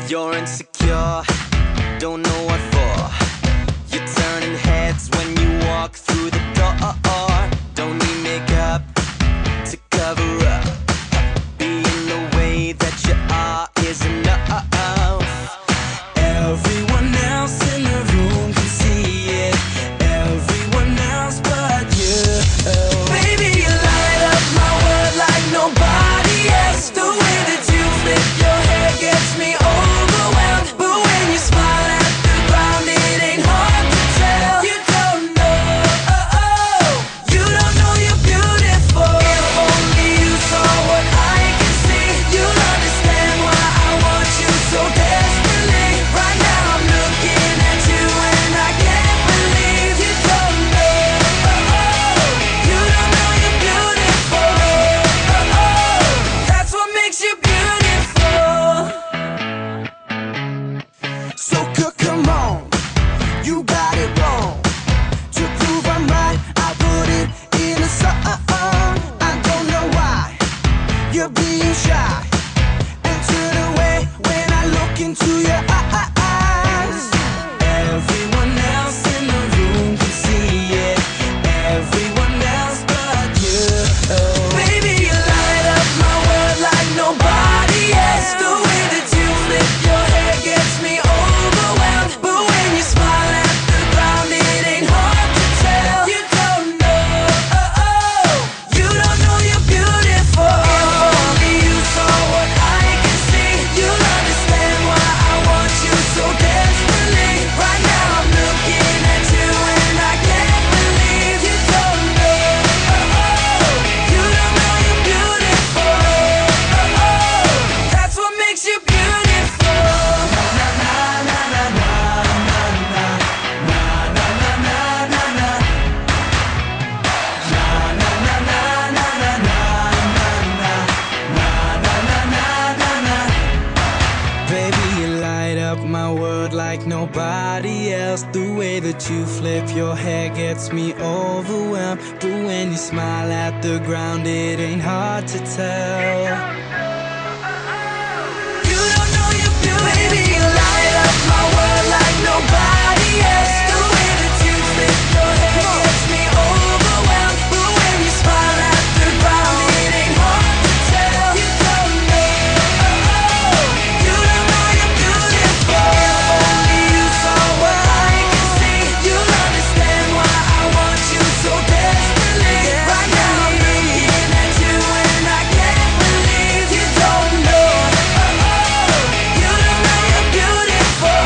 You're insecure, don't know what for. You're turning heads when you walk through the door. Don't need makeup to cover up. Being the way that you are is enough. Everyone else in the room can see it. Everyone else but you. Baby, you light up my world like nobody else. The way that you flip your hair gets me overwhelmed. But when you smile at the ground, it ain't hard to tell. You don't know, you don't know you're beautiful. If only you saw what I can see, you'll understand why I want you so desperately. Right now I'm looking at you and I can't believe you don't know, you don't know you're beautiful. That's what makes you beautiful. So come on, you got it wrong. To prove I'm right, I put it in a song. I don't know why you're being shy and turn away when I look into your eyes. Everyone else in the room can see it. Everyone else but you. Baby, you light up my world like nobody else. The way that you flip your hair gets me overwhelmed. But when you smile at the ground, it ain't hard to tell. You don't know you're beautiful. If only you saw what I can see, you'll understand why I want you so desperately. Right now I'm looking at you and I can't believe you don't know, you don't know you're beautiful. That's what makes you beautiful. Na na na na na na na na na na na na na. Na na na na na na na na na. Baby, you light up my world like nobody else. The way that you flip your hair gets me overwhelmed. But when you smile at the ground, it ain't hard to tell. You don't know you're beautiful. Baby, you light up my world like nobody else. The way that you flip your hair gets me overwhelmed. But when you smile at the ground, it ain't hard to tell. You don't know, you don't know you're beautiful. If only you saw what I can see, you'll understand why I want you so desperately. Right now I'm looking at you and I can't believe you don't know, you don't know you're beautiful.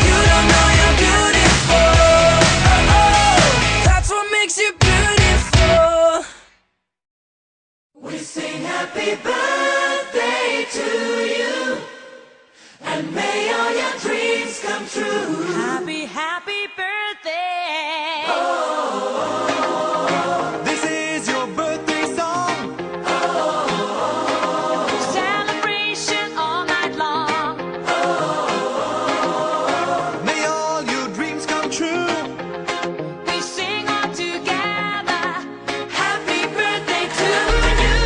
You don't know you're beautiful. That's what makes you beautiful. We sing happy birthday to you, and may all your dreams come true. Happy, happy birthday! This is your birthday song. Celebration all night long. May all your dreams come true. We sing all together. Happy birthday to you.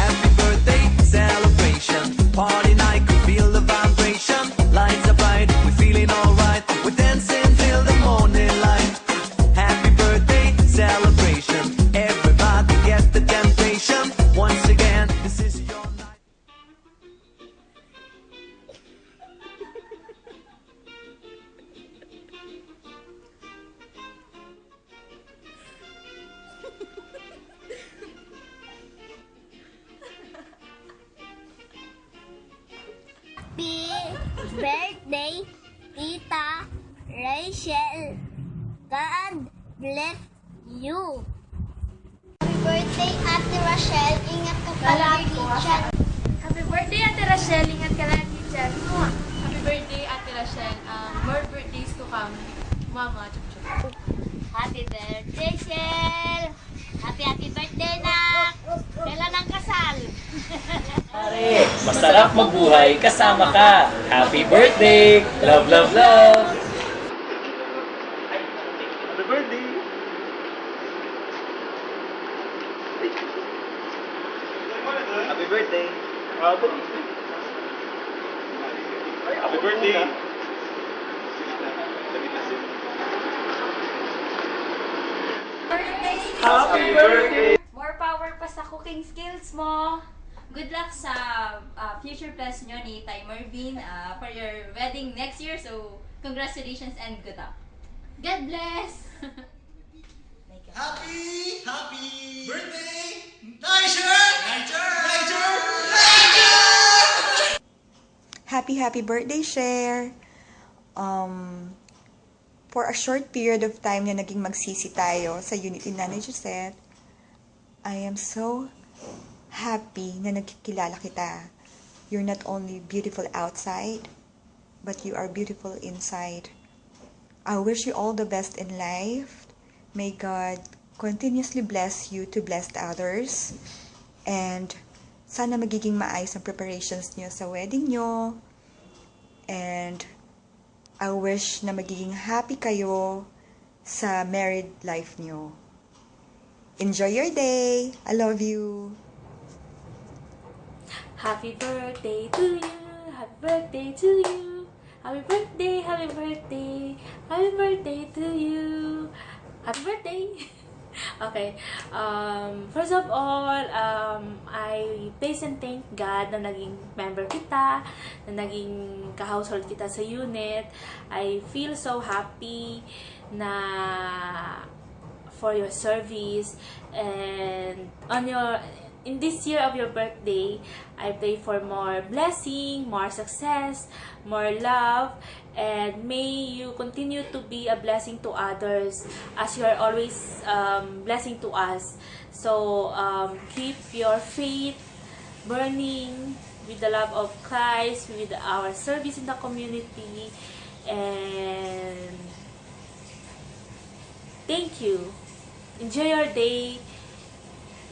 Happy birthday celebration. Party night, could feel the vibration. Lights are bright, we're feeling alright. We're dancing till the morning light. Happy birthday celebration. Everybody get the temptation. Once again, this is your night. Happy birthday, Tita Rachel. God bless you. Happy birthday, Ate Rachel. Ingat ka palagi dyan. Happy birthday, Ate Rachel. Ingat ka lagi dyan. Happy birthday, Ate Rachel. More birthdays to come. Mama, chup chup. Happy birthday, Shell. Happy birthday, Nak. Kailan ang kasal? Pare, masarap mabuhay kasama ka. Happy birthday! Love, love, love! Happy birthday! Happy birthday! Happy birthday! Happy birthday! Happy birthday! More power pa sa cooking skills mo. Good luck sa future plans nyo ni Tay Marvin for your wedding next year. So, congratulations and good luck. God bless! Happy birthday, Nigel! Happy birthday, Cher! For a short period of time na naging magsisi tayo sa unit ni Nanay Josette, I am so happy na nagkikilala kita. You're not only beautiful outside, but you are beautiful inside. I wish you all the best in life. May God continuously bless you to bless others. And sana magiging maayos ang preparations niyo sa wedding niyo. And I wish na magiging happy kayo sa married life niyo. Enjoy your day. I love you. Happy birthday to you. Happy birthday to you. Happy birthday, happy birthday. Happy birthday to you. Happy birthday. Okay. First of all, I praise and thank God na naging member kita, na naging ka-household kita sa unit. I feel so happy na for your service, and in this year of your birthday, I pray for more blessing, more success, more love, and may you continue to be a blessing to others as you are always blessing to us. So keep your faith burning with the love of Christ, with our service in the community, and thank you. Enjoy your day.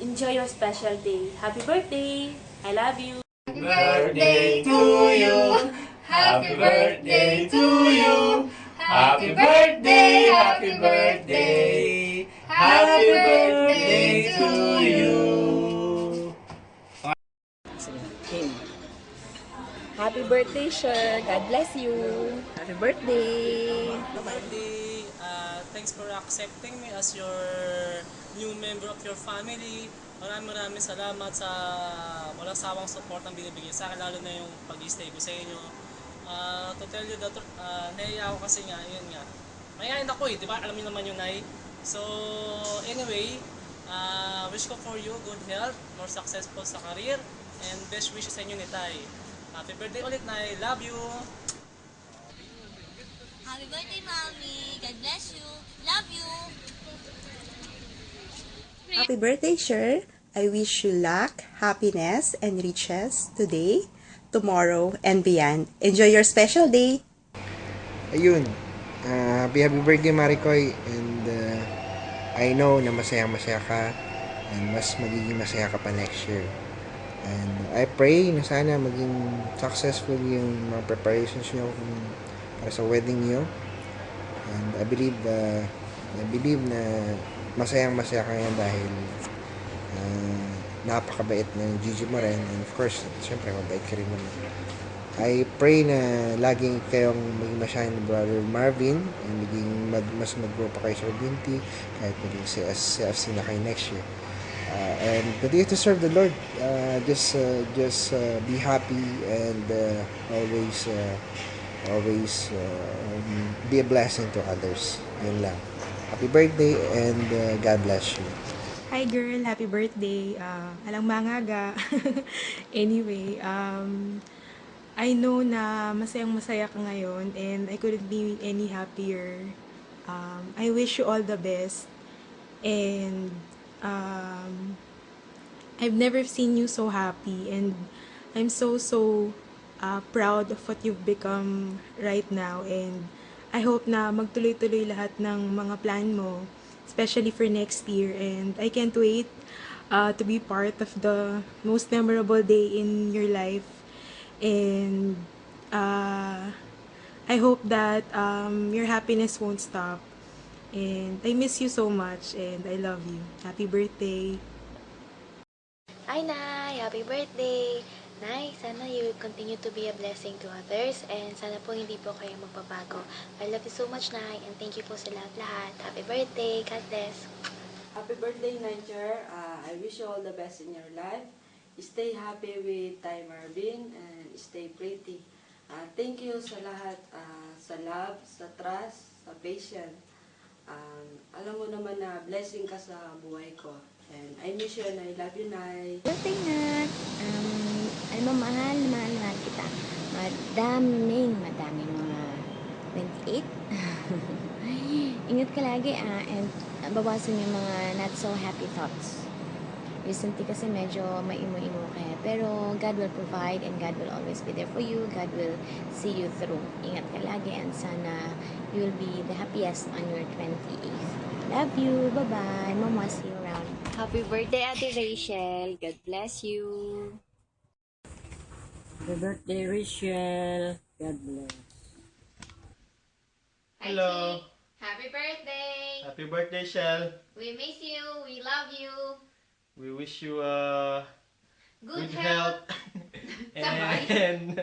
Enjoy your special day. Happy birthday! I love you. Birthday to you! Happy birthday to you! Happy birthday! Happy birthday! Happy birthday to you! Happy birthday, Cher. God bless you. Happy birthday. Birthday. Thanks for accepting me as your new member of your family. Maraming salamat sa walang sawang support ang binibigay sa akin, lalo na yung pag-stay ko sa inyo. To tell you the truth, naiya ako kasi nga, yun nga. Mayayain ako di ba? Alam niyo naman yun, Nay. So, anyway, wish ko for you good health, more successful sa career, and best wishes sa inyo ni Tay. Happy birthday ulit, Nay. Love you! Happy birthday, Mommy. God bless you. Love you. Happy birthday, Cher. I wish you luck, happiness, and riches today, tomorrow, and beyond. Enjoy your special day. Ayun, happy birthday, Maricoy. And I know na masaya ka, and mas magiging masaya ka pa next year. And I pray na sana maging successful yung mga preparations nyo para sa wedding nyo. And I believe na masayang-masaya ka yan dahil napakabait ng Gigi mo rin. And of course, syempre, mabait ka rin naman. I pray na laging kayong maging masaya ni Brother Marvin and mas mag-grow pa kayo sa community kahit maging CFC na kayo next year. And continue to serve the Lord. Just be happy and always be a blessing to others. Yun lang. Happy birthday and God bless you. Hi girl, happy birthday. Alang mangaga. Anyway, I know na masayang-masaya ka ngayon and I couldn't be any happier. I wish you all the best. And I've never seen you so happy, and I'm so proud of what you've become right now, and I hope na magtuloy-tuloy lahat ng mga plan mo, especially for next year, and I can't wait to be part of the most memorable day in your life, and I hope that your happiness won't stop. And I miss you so much, and I love you. Happy birthday. Hi, Nay! Happy birthday! Nay, sana you will continue to be a blessing to others and sana po hindi po kayo magbabago. I love you so much, Nay, and thank you po sa lahat-lahat. Happy birthday. God bless. Happy birthday, Niger. I wish you all the best in your life. Stay happy with Tay Marvin and stay pretty. Thank you sa lahat, sa love, sa trust, sa patience. Alam mo naman na blessing ka sa buhay ko. And I miss you and I love you, Nay. Birthday na. Alam mo, mahal kita. Madaming mga 28. Ingat ka lagi and bawasan yung mga not so happy thoughts. Recently kasi medyo maimo-imo ka pero God will provide and God will always be there for you. God will see you through. Ingat ka lagi and sana you will be the happiest on your 28th. Love you. Bye-bye. Mama, see you around. Happy birthday, Ate Rachel. God bless you. Happy birthday, Rachel. God bless. Hello. Happy birthday! Happy birthday, Shell. We miss you. We love you. We wish you Good health. and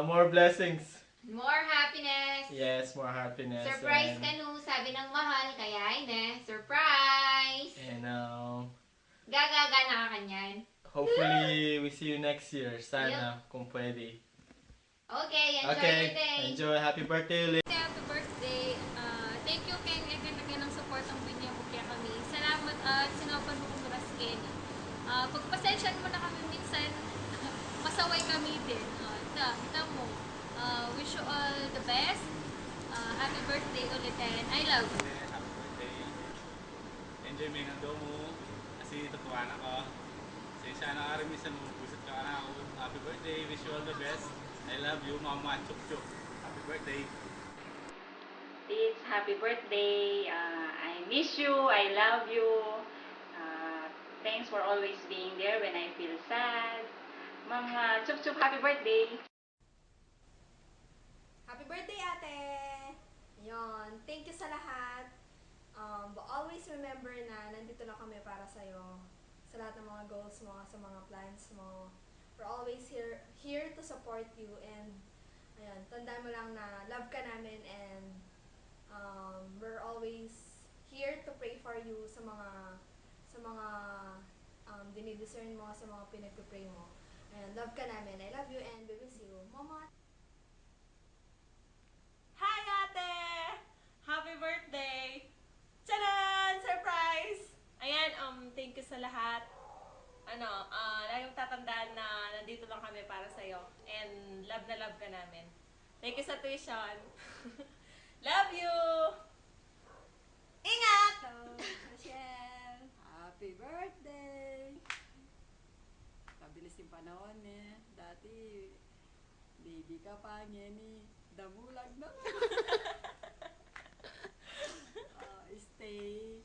more blessings. More happiness. Yes, more happiness. Surprise and, ka no, sabi ng mahal, kaya ine, surprise! And Gagaga na ka kanyan. hopefully we see you next year. Sana, kung pwede. Okay, enjoy Okay, your day. enjoy. Happy birthday ulit. Happy birthday. Thank you kay again ng support ang binigyan mo kaya kami. Salamat at sinapan mo kong raskin. Pagpasensyan mo na kami minsan, masaway kami din. Kita mo. Wish you all the best. Happy birthday ulit and I love you. Happy birthday. Enjoy mo yung ando mo. Kasi tutuwa na ko. Sensya na ka rin minsan mo. Pusit ka na ako. Happy birthday. Wish you all the best. I love you, Mama. Chuk chuk. Happy birthday. It's happy birthday. I miss you. I love you. Thanks for always being there when I feel sad. Mama, chuk chuk, happy birthday. Happy birthday, ate! Yon, thank you sa lahat. But always remember na nandito lang kami para sa'yo. Sa lahat ng mga goals mo, sa mga plans mo. We're always here to support you and ayun, tandaan mo lang na love ka namin and we're always here to pray for you sa mga dinidiscern mo, sa mga pinagpipray mo. Ayun, love ka namin. I love you and we will see you. Mama! Hi, ate! Happy birthday! Tcharan! Surprise! Ayan, thank you sa lahat. Laging tatandaan na nandito lang kami para sa'yo. And love na love ka namin. Thank you sa tuition. Love you! Ingat! Michelle, happy birthday! Pabilis yung panahon eh. Dati, baby ka pa niya ni damulag na. Stay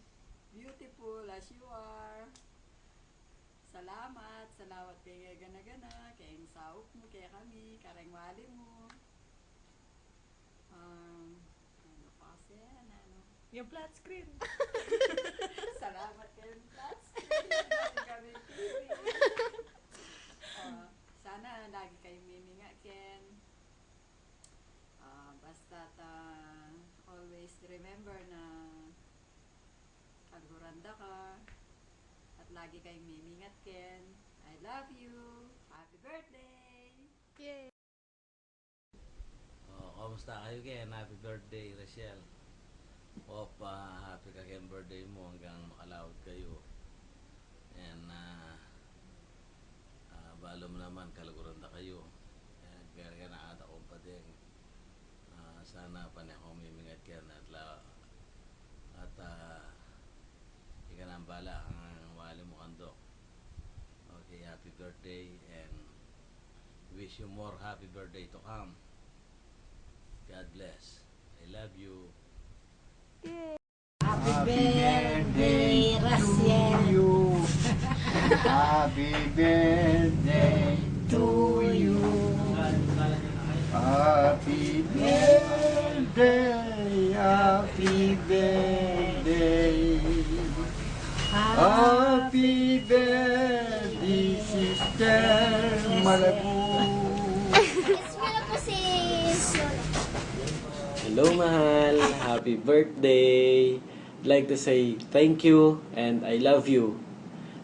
beautiful as you are. Salamat kay gana-gana, kay ang saok mo, kay kami, kareng wali mo. Ano pa siya, Yung flat screen. Salamat kayo ng flat screen. Kami TV. Sana lagi kayo miminga, Ken. Basta always remember na kaguranda ka. At lagi kayong mimingat, Ken. I love you. Happy birthday! Yay! Kamusta kayo, Ken? Happy birthday, Rachel. Hope happy ka Ken birthday mo hanggang makalawad kayo. And balo mo naman, kalaguranda kayo. Kaya ka na ata kong padeng. Sana panay akong mimingat ka at ika na ang bala ang wali mo kandok. Okay, happy birthday and wish you more happy birthday to come. God bless. I love you. Happy birthday, Rachel. Happy birthday to you. Happy birthday, happy birthday. Happy birthday, sister Hello, mahal. Happy birthday. I'd like to say thank you and I love you.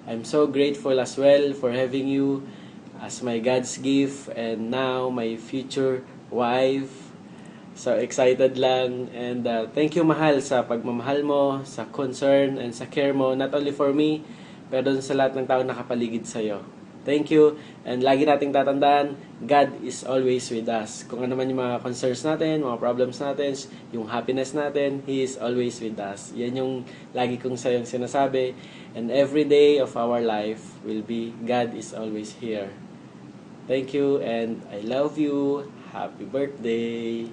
I'm so grateful as well for having you as my God's gift and now my future wife. So excited lang and thank you, mahal, sa pagmamahal mo, sa concern and sa care mo, not only for me, pero sa lahat ng tao nakapaligid sa'yo. Thank you. And lagi nating tatandaan, God is always with us. Kung ano man yung mga concerns natin, mga problems natin, yung happiness natin, He is always with us. Yan yung lagi kong sa'yong sinasabi. And every day of our life will be, God is always here. Thank you and I love you. Happy birthday.